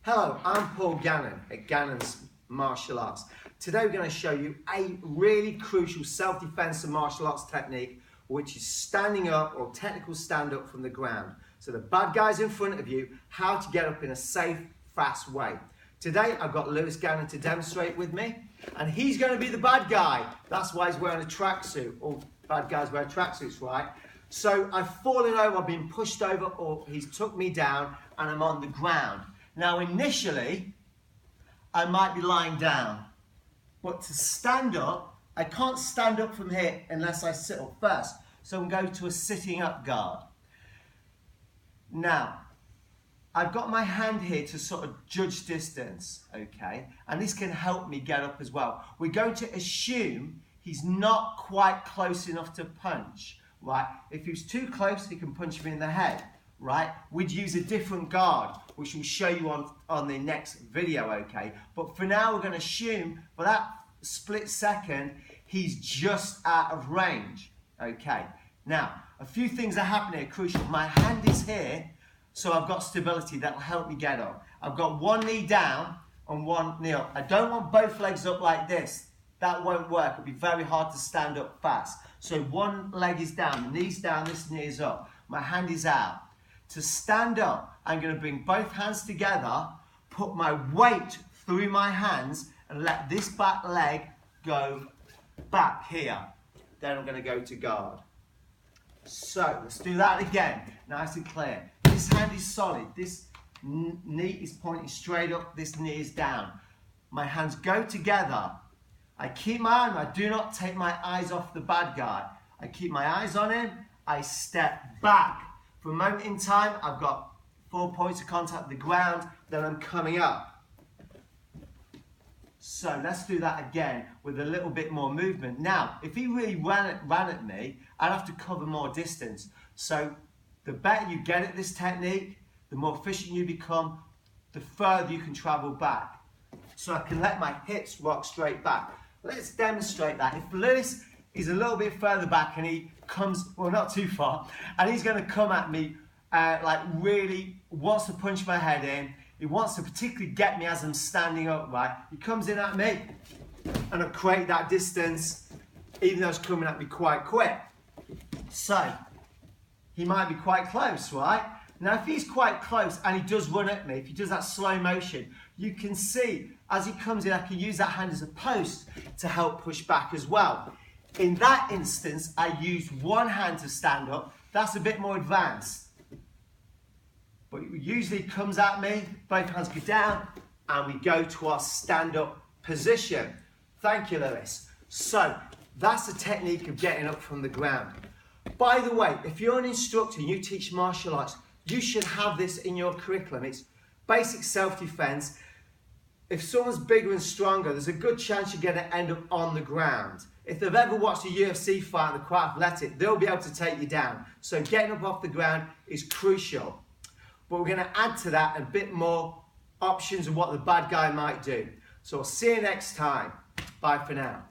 Hello, I'm Paul Gannon at Gannon's Martial Arts. Today we're going to show you a really crucial self-defense and martial arts technique, which is standing up or technical stand up from the ground. So the bad guy's in front of you, how to get up in a safe, fast way. Today I've got Lewis Gannon to demonstrate with me, and he's going to be the bad guy. That's why he's wearing a tracksuit. All bad guys wear tracksuits, right? So I've fallen over, I've been pushed over, or he's took me down and I'm on the ground. Now initially, I might be lying down, but to stand up, I can't stand up from here unless I sit up first. So I'm going to a sitting up guard. Now, I've got my hand here to sort of judge distance, okay? And this can help me get up as well. We're going to assume he's not quite close enough to punch, right? If he's too close, he can punch me in the head, right? We'd use a different guard, which we'll show you on the next video, okay? But for now, we're going to assume for that split second, he's just out of range, okay? Now, a few things are happening are crucial. My hand is here, so I've got stability that will help me get up. I've got one knee down and one knee up. I don't want both legs up like this. That won't work. It'll be very hard to stand up fast. So one leg is down, the knee's down, this knee is up. My hand is out. To stand up, I'm going to bring both hands together, put my weight through my hands, and let this back leg go back here. Then I'm going to go to guard. So let's do that again, nice and clear. This hand is solid, this knee is pointing straight up, this knee is down. My hands go together. I keep my eye on him, I do not take my eyes off the bad guy. I keep my eyes on him, I step back. For a moment in time, I've got 4 points of contact with the ground, then I'm coming up. So let's do that again with a little bit more movement. Now, if he really ran at me, I'd have to cover more distance. So the better you get at this technique, the more efficient you become, the further you can travel back. So I can let my hips rock straight back. Let's demonstrate that. If Lewis is a little bit further back and he comes, well, not too far, and he's going to come at me like really wants to punch my head in. He wants to particularly get me as I'm standing upright. He comes in at me and I create that distance even though it's coming at me quite quick. So he might be quite close, right? Now if he's quite close and he does run at me, if he does that slow motion, you can see as he comes in I can use that hand as a post to help push back as well. In that instance, I use one hand to stand up. That's a bit more advanced. But it usually comes at me, both hands go down, and we go to our stand-up position. Thank you, Lewis. So, that's the technique of getting up from the ground. By the way, if you're an instructor and you teach martial arts, you should have this in your curriculum. It's basic self-defense. If someone's bigger and stronger, there's a good chance you're going to end up on the ground. If they've ever watched a UFC fight and they're quite athletic, they'll be able to take you down. So getting up off the ground is crucial. But we're going to add to that a bit more options of what the bad guy might do. So I'll see you next time. Bye for now.